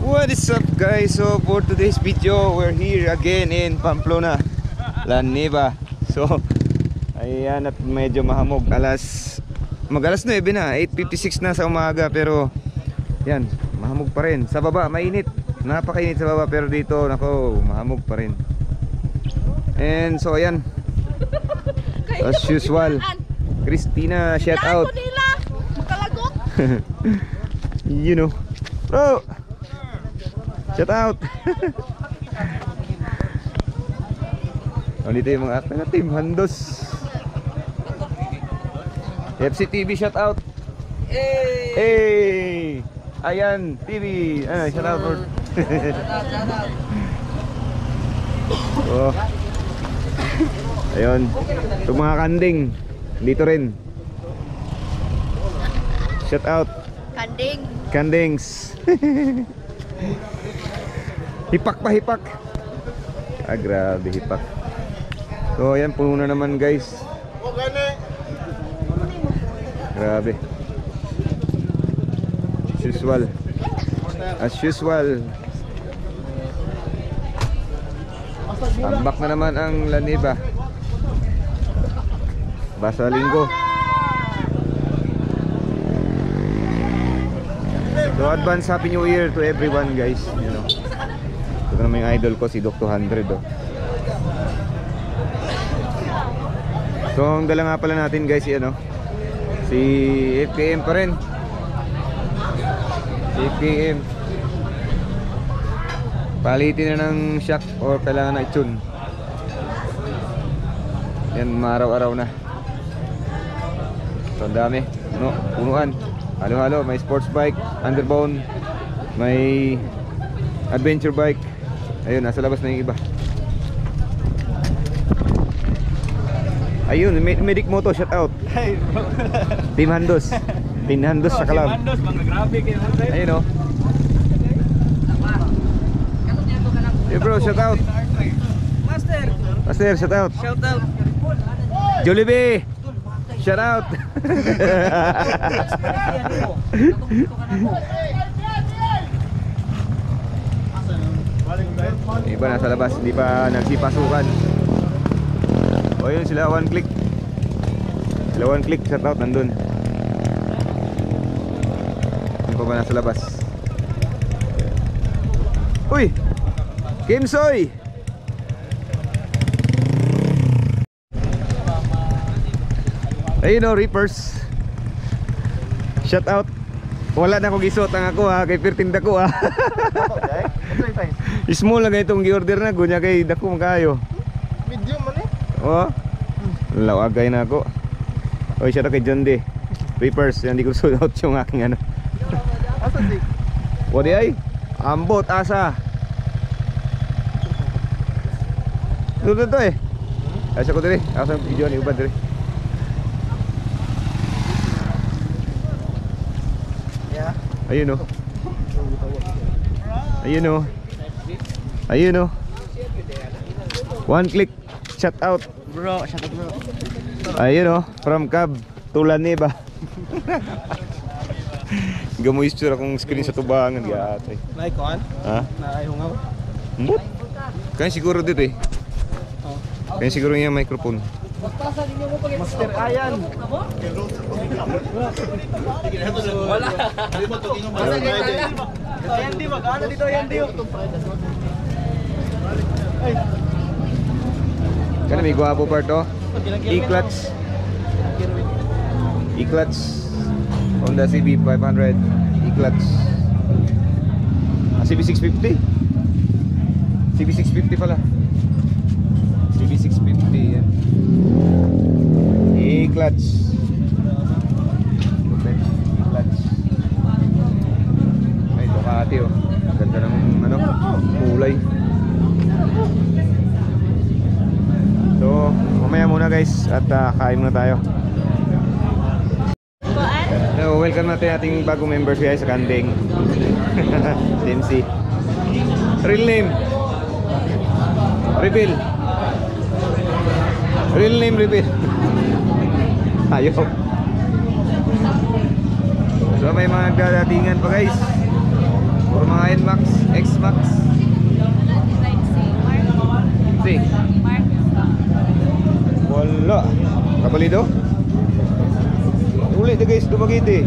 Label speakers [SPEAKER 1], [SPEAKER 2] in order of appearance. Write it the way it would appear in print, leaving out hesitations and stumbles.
[SPEAKER 1] What is up guys? So for today's video, we're here again in Pamplona, La Neva. So ayan, at medyo mahamog. Alas 9 na, 8:56 na sa umaga. Pero yan, mahamog pa rin. Sa baba, mainit. Napakainit sa baba, pero dito, nako, mahamog pa rin. And so ayan, as usual, Christina, shout out. You know, bro, shout out. Dito yung mga team Handos. FC TV, shout out. Hey, ayan TV, shout out for. Oh. Ayun, itong mga kanding dito rin. Shout out Kandings. Hipak pa, hipak. Ah, grabe, hipak. So ayan, puno na naman guys. Grabe. As usual. Tambak na naman ang La Neva. Basta linggo. So advance Happy New Year to everyone guys. You know, ito naman yung idol ko, si Dr. 100 oh. So ang dala nga pala natin guys, si FKM pa rin. Si FKM palitin na ng shock or kailangan na i-tune. Yan, maaraw-araw na. So ang dami, punuan. Halo-halo, may sports bike, underbone, may adventure bike. Ayun, nasa labas na yung iba. Ayun, Medic Moto, shout out. Team Handos. Team Handos sa Kalam.
[SPEAKER 2] Team Handos, mga grabe kayo.
[SPEAKER 1] Ayun o. Hey bro, shout out. Master, shout out. Jollibee, shout out. Iba nasa labas, hindi pa nagsipasukan. O yun sila, one click. Shout out, nandun. Yung pa ba nasa labas? Uy! Kimsoy! Ayun o, Reapers. Shout out. Wala na akong gisot ang ako ha, kay Pertinda ko ha. Small lang itong gi-order na, gunya kay dako makayo.
[SPEAKER 3] Medium man eh.
[SPEAKER 1] Oh, lawagay na ako. Oy, shout out kay John D. Reapers, hindi ko suot out yung aking ano.
[SPEAKER 3] Asa di?
[SPEAKER 1] Wadi ay, ambot, asa. Doon to eh. Asa ko diri, asa yung video ni Ubad diri. Ayun o. Ayun o. Ayun o. One click. Shout out.
[SPEAKER 3] Bro, shout out bro.
[SPEAKER 1] Ayun o. From Cab to La Neva. Gamoy istura kong screen sa tubangan. Gatay.
[SPEAKER 3] Naikuan?
[SPEAKER 1] Ha?
[SPEAKER 3] Naihungaw?
[SPEAKER 1] Mbot? Kaya siguro dito eh. Kaya siguro yung microphone.
[SPEAKER 3] Master Ayan. Wala. Yandi, magkano dito Yandi?
[SPEAKER 1] Kana may guwapo part to. E-clutch. E-clutch. Honda CB 500. E-clutch. CB 650. CB 650 pala. CB 650 yan. E-clutch. E-clutch. Ay, Ducati oh. Ganda ng kulay. So, mamaya muna guys at kain muna tayo. So, welcome natin ating bagong members guys sa Kanding. DMC. Real name. Reveal. Real name reveal. Ayaw. So may mga dadatingan pa guys. Puro mga NMAX, XMAX. Si. Wala. Kabalido? Ulit na guys, dumagiti.